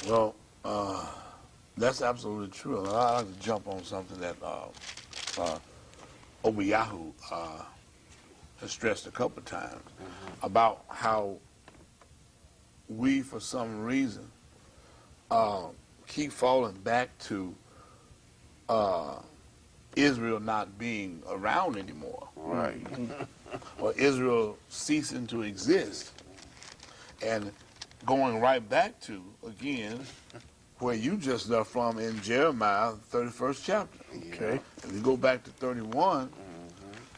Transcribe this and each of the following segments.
Well, that's absolutely true. And I'd like to jump on something that Obiyahu has stressed a couple of times about how we, for some reason, keep falling back to Israel not being around anymore. Right. Or Israel ceasing to exist. And going right back to, again, where you just left from in Jeremiah, 31st chapter. Okay. If you go back to 31,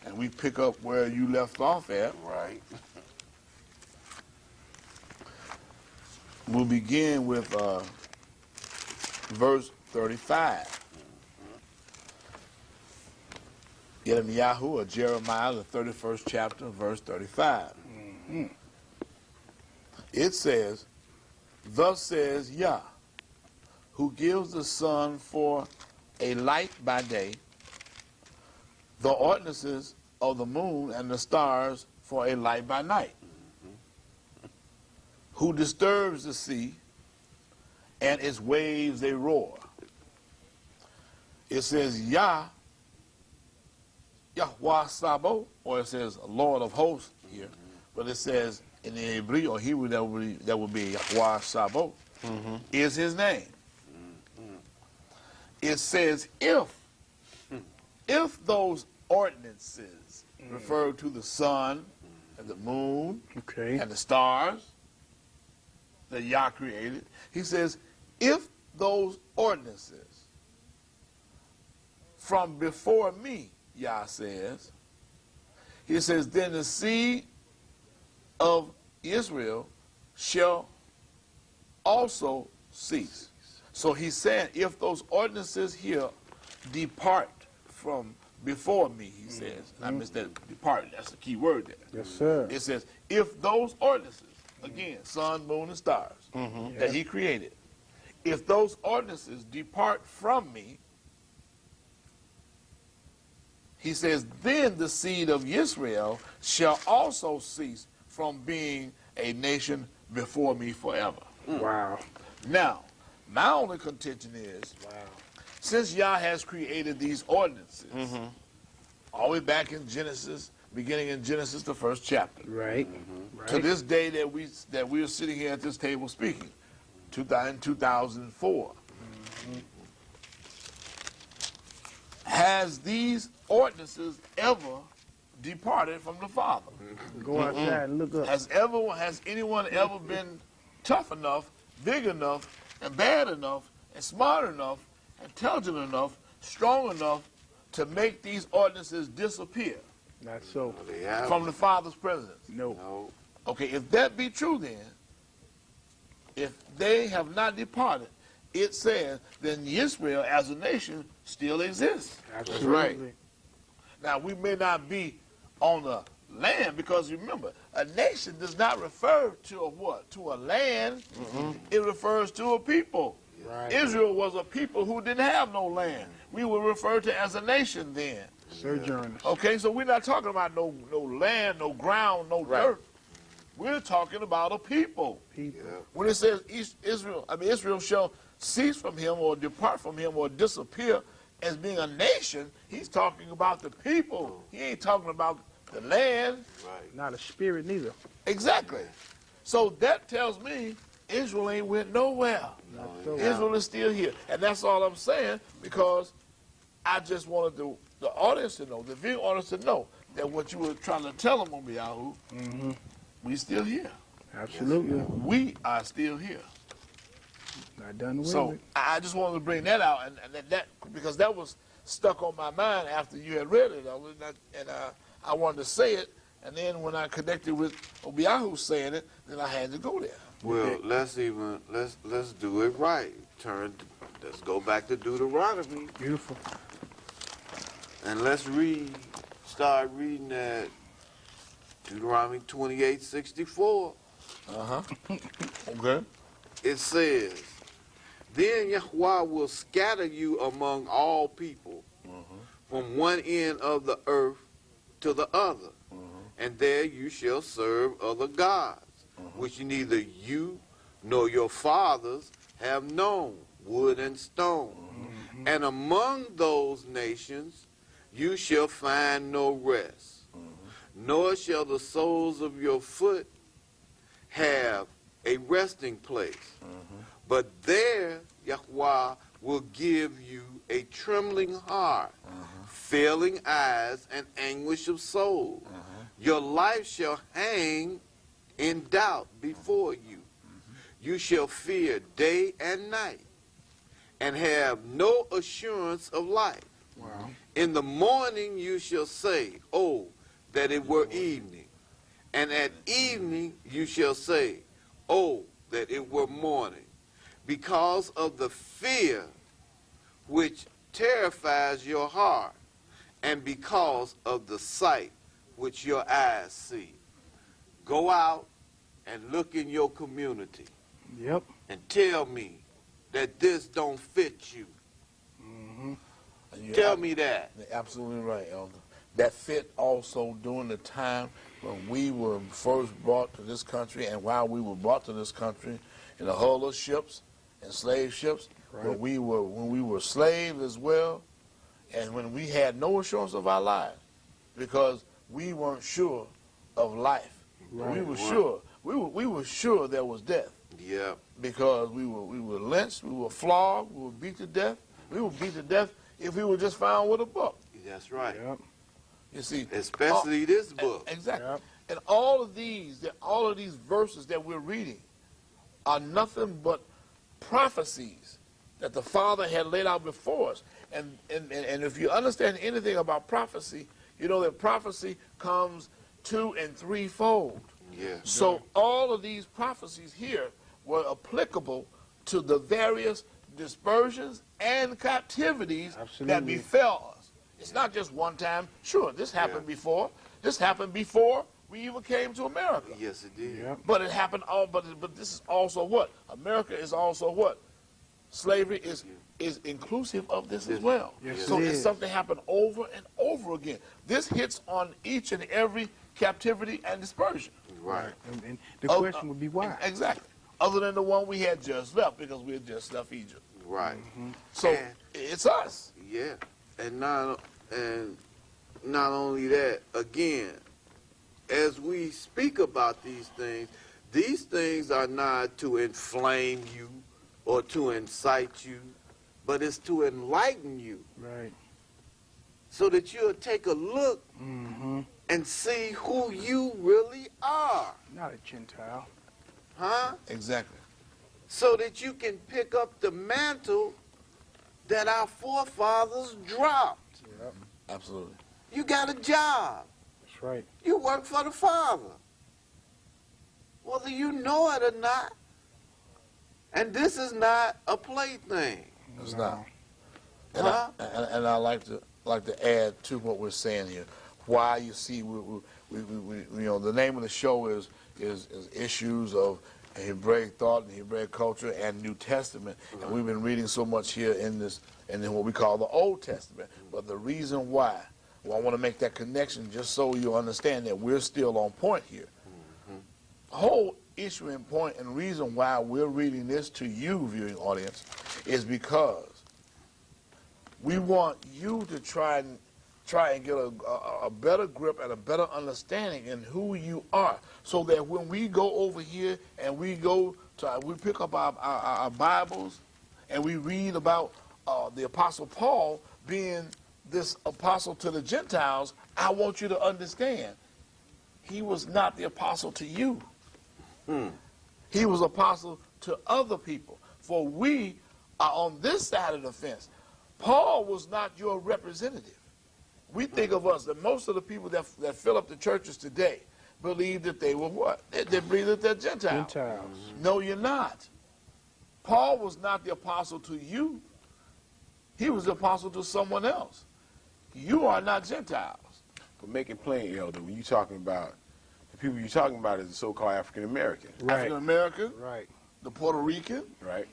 and we pick up where you left off at, Right. we'll begin with verse 35. Yirmiyahu, or Jeremiah, the 31st chapter, verse 35. It says, "Thus says Yah, who gives the sun for a light by day, the ordinances of the moon and the stars for a light by night, who disturbs the sea, and its waves they roar." It says Yah, Yahweh Sabo, or it says Lord of hosts here, but it says in the Hebrew or Hebrew that would be Yahweh Sabo, is his name. It says if those ordinances refer to the sun and the moon and the stars that Yah created, he says if those ordinances from before me, Yah says, he says, then the seed of Israel shall also cease. So he's saying if those ordinances here depart from before me, he says, and I missed that depart, that's the key word there. Yes, sir. It says if those ordinances, again, sun, moon, and stars that he created, if those ordinances depart from me, he says, then the seed of Israel shall also cease from being a nation before me forever. Wow. Now, my only contention is, since Yah has created these ordinances, all the way back in Genesis, beginning in Genesis, the first chapter, Right. to this day that we are sitting here at this table speaking, 2004, has these ordinances ever departed from the Father? Go outside and look up. Has anyone ever been tough enough, big enough, and bad enough, and smart enough, intelligent enough, strong enough to make these ordinances disappear Not so. from the Father's presence? No. Okay, if that be true then, if they have not departed, it says, then Israel as a nation still exists. Absolutely. Right. Now, we may not be on the land, because remember, a nation does not refer to a what? To a land. It refers to a people. Right. Israel was a people who didn't have no land. We were referred to as a nation then. Sojourners. Okay, so we're not talking about no land, no ground, no dirt. We're talking about a people. People. When it says Israel shall cease from him or depart from him or disappear as being a nation, he's talking about the people. He ain't talking about the land. Not a spirit neither. Exactly. So that tells me Israel ain't went nowhere. So. Israel is still here. And that's all I'm saying, because I just wanted the audience to know, the viewing audience to know, that what you were trying to tell them on Yahoo, we still here. Absolutely. We are still here. Not done with So it. I just wanted to bring that out, and that because that was stuck on my mind after you had read it, and I wanted to say it, and then when I connected with Obiyahu saying it, then I had to go there. Well, let's do it right. Let's go back to Deuteronomy, Beautiful. and let's start reading at Deuteronomy 28:64. Okay. It says, then Yahweh will scatter you among all people, from one end of the earth to the other, and there you shall serve other gods, which neither you nor your fathers have known, wood and stone. And among those nations you shall find no rest, nor shall the soles of your foot have a resting place. But there Yahweh will give you a trembling heart, failing eyes, and anguish of soul. Your life shall hang in doubt before you. You shall fear day and night, and have no assurance of life. Wow. In the morning you shall say, oh, that it were evening. And at evening you shall say, oh, that it were morning. Because of the fear which terrifies your heart, and because of the sight which your eyes see. Go out and look in your community. Yep. And tell me that this don't fit you. Tell me that. You're absolutely right, Elder. That fit also during the time when we were first brought to this country, and while we were brought to this country in the hull of ships and slave ships, Right. when we were slaves as well, and when we had no assurance of our lives, because we weren't sure of life. Right. We were sure. We were sure there was death. Yeah. Because we were lynched, we were flogged, we were beat to death. We were beat to death if we were just found with a book. That's right. Yep. You see, Especially this book. Exactly. Yep. And all of these verses that we're reading are nothing but prophecies that the Father had laid out before us. And if you understand anything about prophecy, you know that prophecy comes 2- and 3-fold. Yeah. So all of these prophecies here were applicable to the various dispersions and captivities that Absolutely. befell us. It's not just one time. Sure, this happened before. This happened before we even came to America. Yes, it did. Yep. But it happened all. But this is also what? America is also what? Slavery is inclusive of this as well. Yes, So it it's is. something happened over and over again. This hits on each and every captivity and dispersion. Right. And the question would be why? Exactly. Other than the one we had just left, because we had just left Egypt. Right. So And- it's us. Yeah. And not only that, again, as we speak about these things are not to inflame you or to incite you, but it's to enlighten you Right. so that you'll take a look Mm-hmm. and see who you really are. Not a Gentile. Huh? Exactly. So that you can pick up the mantle that our forefathers dropped. Yep. Absolutely. You got a job. That's right. You work for the Father, whether you know it or not. And this is not a plaything. It's No. not. And, Huh? and I like to add to what we're saying here. Why you see we you know, the name of the show is Issues of Hebraic Thought and Hebraic Culture and New Testament, and we've been reading so much here in what we call the Old Testament. But the reason why, well, I want to make that connection just so you understand that we're still on point here. The whole issue and point and reason why we're reading this to you, viewing audience, is because we want you to try and get a better grip and a better understanding in who you are, so that when we go over here and we pick up our Bibles and we read about the Apostle Paul being this apostle to the Gentiles, I want you to understand he was not the apostle to you. He was apostle to other people. For we are on this side of the fence. Paul was not your representative. We think of us, that most of the people that fill up the churches today believe that they were what? They believe that they're Gentiles. Gentiles. No, you're not. Paul was not the apostle to you. He was the apostle to someone else. You are not Gentiles. But make it plain, Elder, when you're talking about, the people you're talking about is the so-called African American, Right. African American, Right. the Puerto Rican. right?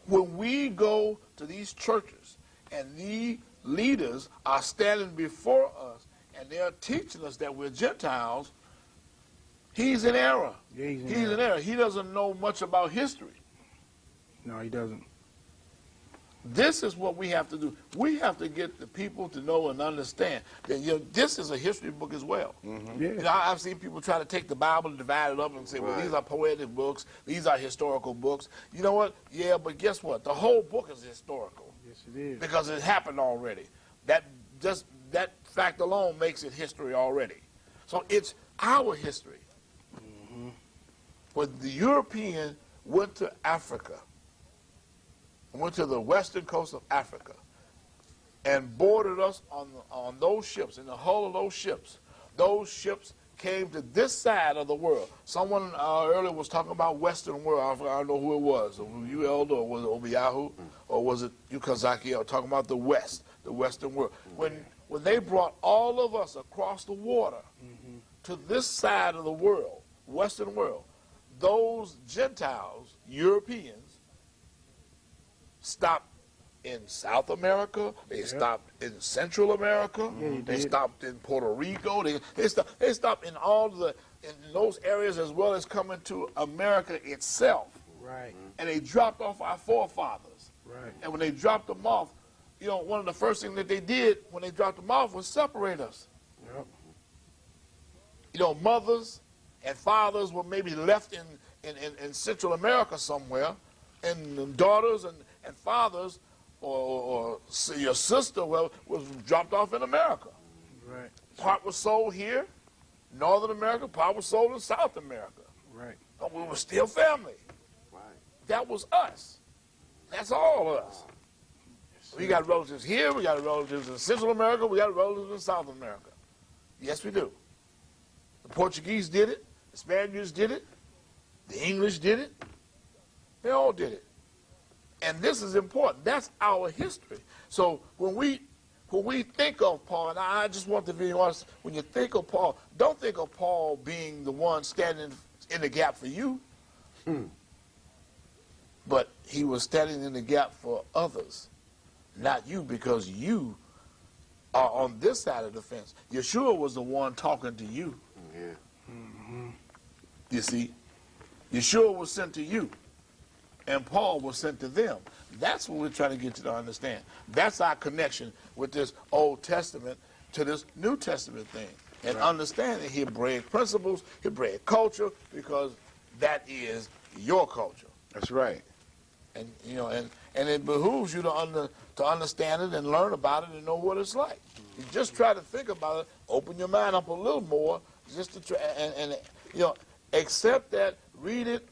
When we go to these churches and these leaders are standing before us and they're teaching us that we're Gentiles, he's in error. Yeah, he's in He's in error. He doesn't know much about history. No, he doesn't. This is what we have to do. We have to get the people to know and understand that this is a history book as well. Yeah. I've seen people try to take the Bible and divide it up and say, well, these are poetic books, these are historical books. You know what? Yeah, but guess what? The whole book is historical. Yes, it is. Because it happened already. That fact alone makes it history already. So it's our history. When the European went to Africa, went to the western coast of Africa, and boarded us on those ships, in the hull of those ships came to this side of the world. Someone earlier was talking about Western world. I don't know who it was. Was you, Elder, or was it Obiyahu, or was it Yukazaki? Or talking about the West, the Western world. When they brought all of us across the water to this side of the world, Western world, those Gentiles, Europeans, stopped in South America, they stopped in Central America, they stopped in Puerto Rico, they stopped in in those areas as well as coming to America itself. Right. And they dropped off our forefathers. Right. And when they dropped them off, one of the first things that they did when they dropped them off was separate us. Yep. Mothers and fathers were maybe left in Central America somewhere, and daughters and fathers or your sister was dropped off in America. Right. Part was sold here, Northern America, part was sold in South America. Right. But we were still family. Right. That was us. That's all of us. We got relatives here, we got relatives in Central America, we got relatives in South America. Yes, we do. The Portuguese did it, the Spaniards did it, the English did it. They all did it. And this is important. That's our history. So when we think of Paul, and I just want to be honest, when you think of Paul, don't think of Paul being the one standing in the gap for you. But he was standing in the gap for others, not you, because you are on this side of the fence. Yeshua was the one talking to you. Yeah. You see, Yeshua was sent to you, and Paul was sent to them. That's what we're trying to get you to understand. That's our connection with this Old Testament to this New Testament thing, and understanding Hebraic principles, Hebraic culture, because that is your culture. That's right. And and it behooves you to understand it and learn about it and know what it's like. You just try to think about it, open your mind up a little more, just to try and accept that, read it,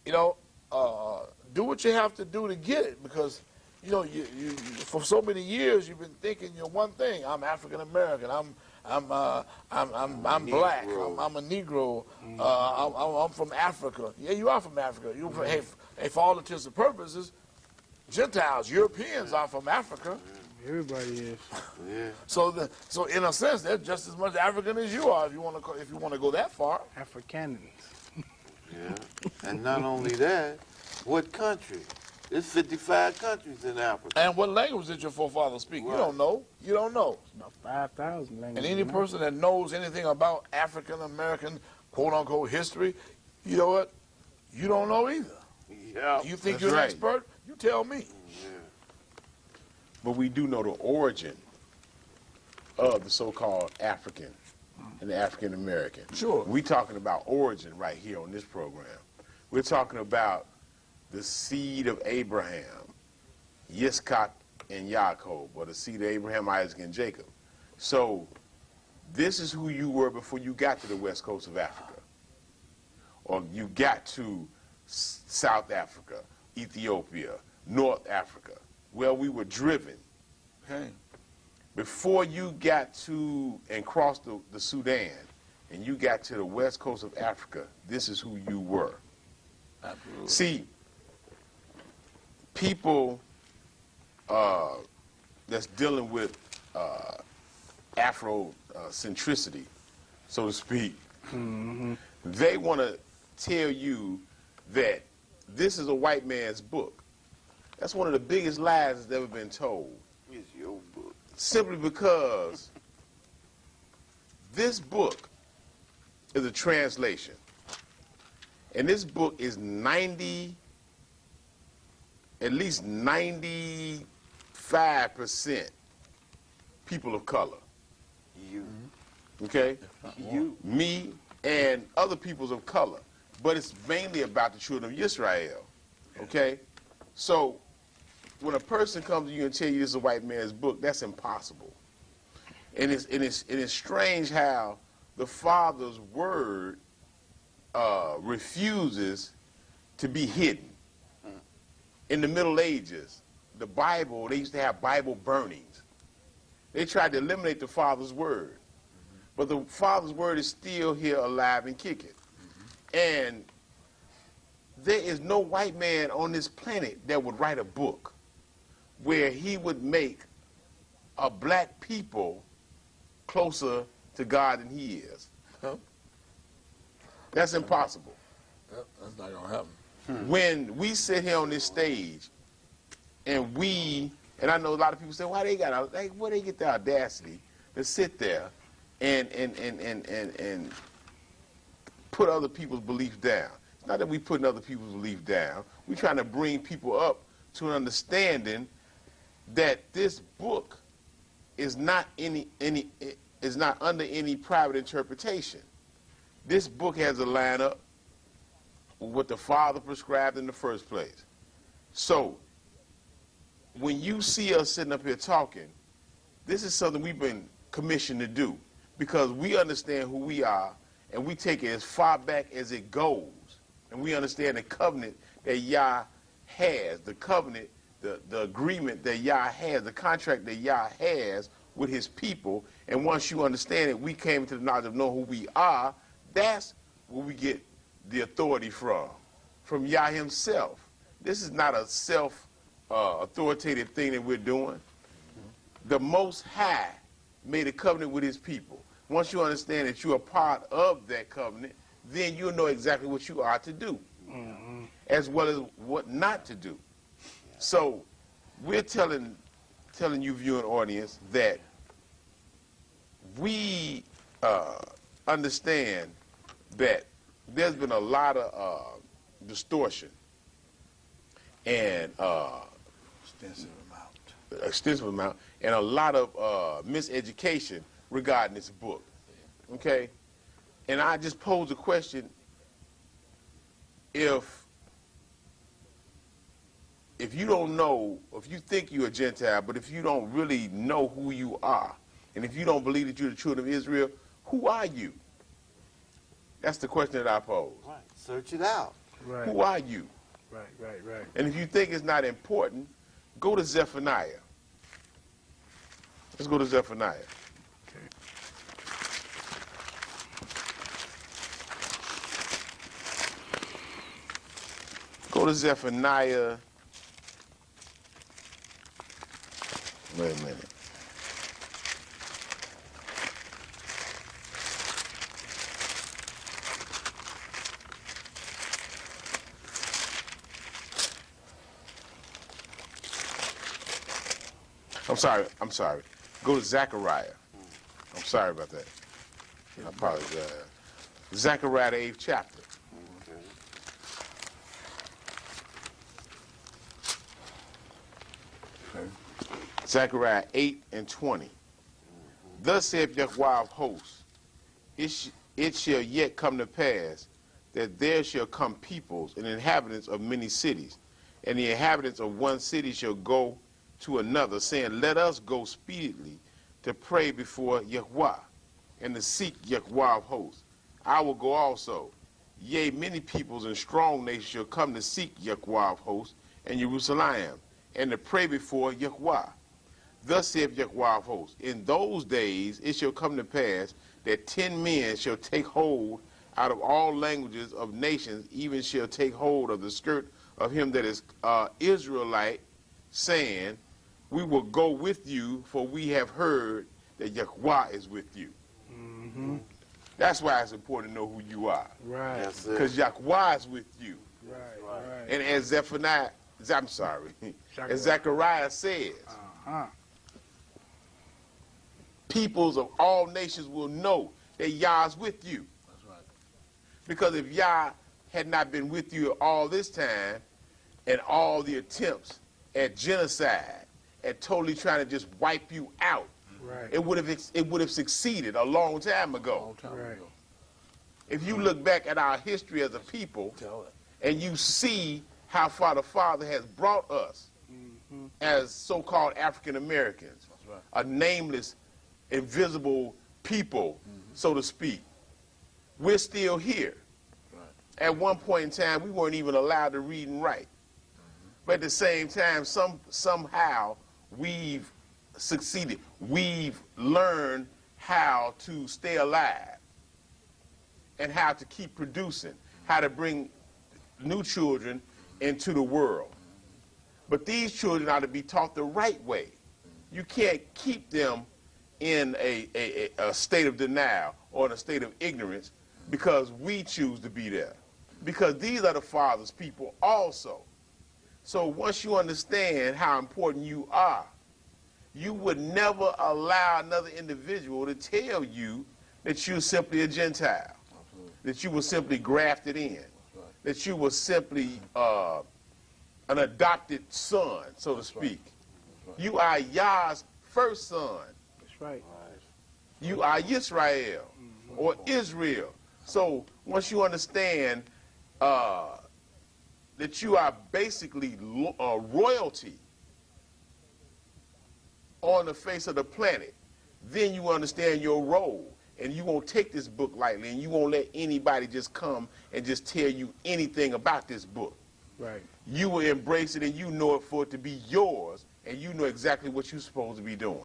do what you have to do to get it, because you for so many years you've been thinking one thing. I'm African American. I'm black. I'm a Negro. I'm from Africa. Yeah, you are from Africa. Hey, for all intents and purposes, Gentiles, Europeans are from Africa. Everybody is. Yeah. So in a sense, they're just as much African as you are. If you want to go that far. Afrikaners. Yeah. And not only that, what country? There's 55 countries in Africa. And what language did your forefathers speak? Right. You don't know. You don't know. About 5,000 languages. And any person that knows anything about African American quote unquote history, you know what? You don't know either. Yeah. You think That's you're an right. expert? You tell me. Yeah. But we do know the origin of the so-called African and the African American. Sure. We're talking about origin right here on this program. We're talking about the seed of Abraham, Yitzchak and Yaakov, or the seed of Abraham, Isaac, and Jacob. So this is who you were before you got to the west coast of Africa, or you got to South Africa, Ethiopia, North Africa, where we were driven. Okay. Before you got to and crossed the Sudan, and you got to the west coast of Africa, this is who you were. Absolutely. See, people that's dealing with Afrocentricity, so to speak, they want to tell you that this is a white man's book. That's one of the biggest lies that's ever been told. It's your book. Simply because this book is a translation. And this book is 90 at least 95% people of color. You. Okay? You. Me and other peoples of color. But it's mainly about the children of Israel. Okay? So when a person comes to you and tell you this is a white man's book, that's impossible. And it's strange how the Father's word refuses to be hidden. In the Middle Ages, the Bible, they used to have Bible burnings. They tried to eliminate the Father's word. But the Father's word is still here alive and kicking. And there is no white man on this planet that would write a book where he would make a black people closer to God than he is. Huh? That's impossible. That's not going to happen. When we sit here on this stage and I know a lot of people say, why they got, like, where they get the audacity to sit there and put other people's beliefs down. It's not that we're putting other people's beliefs down. We're trying to bring people up to an understanding that this book is not is not under any private interpretation. This book has a lineup with what the Father prescribed in the first place. So when you see us sitting up here talking, this is something we've been commissioned to do because we understand who we are and we take it as far back as it goes. And we understand the covenant that Yah has, the covenant, the agreement that Yah has, the contract that Yah has with his people. And once you understand it, we came to the knowledge of knowing who we are. That's where we get the authority from Yah himself. This is not a self-authoritative thing that we're doing. The Most High made a covenant with his people. Once you understand that you are part of that covenant, then you'll know exactly what you are to do, as well as what not to do. So we're telling you, viewing audience, that we understand that there's been a lot of distortion and extensive amount, and a lot of miseducation regarding this book. Okay? And I just pose a question: if you don't know, if you think you're a Gentile, but if you don't really know who you are, and if you don't believe that you're the children of Israel, who are you? That's the question that I pose. Right. Search it out. Right. Who are you? Right. And if you think it's not important, go to Zephaniah. Let's go to Zephaniah. Okay. Go to Zephaniah. Wait a minute. I'm sorry. Go to Zechariah. I'm sorry about that. I apologize. Zechariah, the 8th chapter. Okay. Zechariah 8:20. Thus saith Yahweh of hosts, it shall yet come to pass that there shall come peoples and inhabitants of many cities, and the inhabitants of one city shall go to another, saying, let us go speedily to pray before Yahweh, and to seek Yahweh of hosts. I will go also. Yea, many peoples and strong nations shall come to seek Yahweh of hosts and Jerusalem, and to pray before Yahweh. Thus saith Yahweh of hosts, in those days it shall come to pass that 10 men shall take hold out of all languages of nations, even shall take hold of the skirt of him that is Israelite, saying, we will go with you, for we have heard that Yahweh is with you. Mm-hmm. That's why it's important to know who you are. Right. That's it. Because Yahweh is with you. Right. And as as Zechariah says, Uh-huh. peoples of all nations will know that Yah is with you. That's right. Because if Yah had not been with you all this time, and all the attempts at genocide, at totally trying to just wipe you out, Right. it would have succeeded a long time ago. Long time Right. ago. If you look back at our history as a people, Tell it. and you see how far the Father has brought us as so-called African Americans, That's right. a nameless, invisible people, so to speak, we're still here. Right. At one point in time, we weren't even allowed to read and write. But at the same time, somehow we've succeeded. We've learned how to stay alive and how to keep producing, how to bring new children into the world. But these children are to be taught the right way. You can't keep them in a state of denial or in a state of ignorance because we choose to be there. Because these are the Father's people also. So once you understand how important you are, you would never allow another individual to tell you that you're simply a Gentile, that you were simply grafted in, that you were simply an adopted son, so to speak. You are Yah's first son. That's right. You are Yisrael or Israel. So once you understand that you are basically royalty on the face of the planet, then you understand your role. And you won't take this book lightly, and you won't let anybody just come and just tell you anything about this book. Right. You will embrace it, and you know it for it to be yours, and you know exactly what you're supposed to be doing.